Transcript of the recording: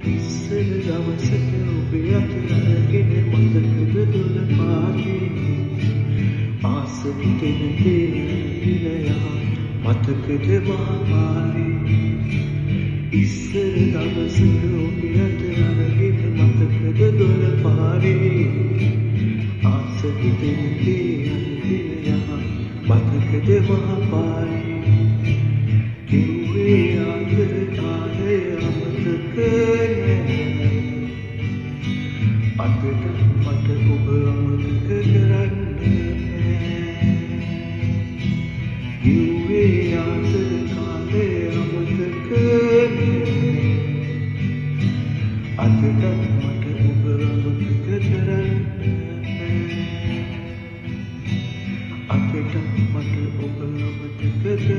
ඉස්සර දවසක ඔබේ අත අරගෙන මතකද දොළ පාරේ ආස හිතෙන තේරෙලා මතකද මහපාරේ ඉස්සර දවසක ඔබේ අත අරගෙන මතකද දොළ පාරේ ආස හිතෙන තේරෙලා මතකද මහපාරේ කිව්වේ ආදර කාලය අමතක අදට මට ඔබ අමතක කරන්න කිව්වේ ආදර කාලය අමතක අදට මට ඔබ අමතක කරන්න අදට මට ඔබ අමතක කරන්න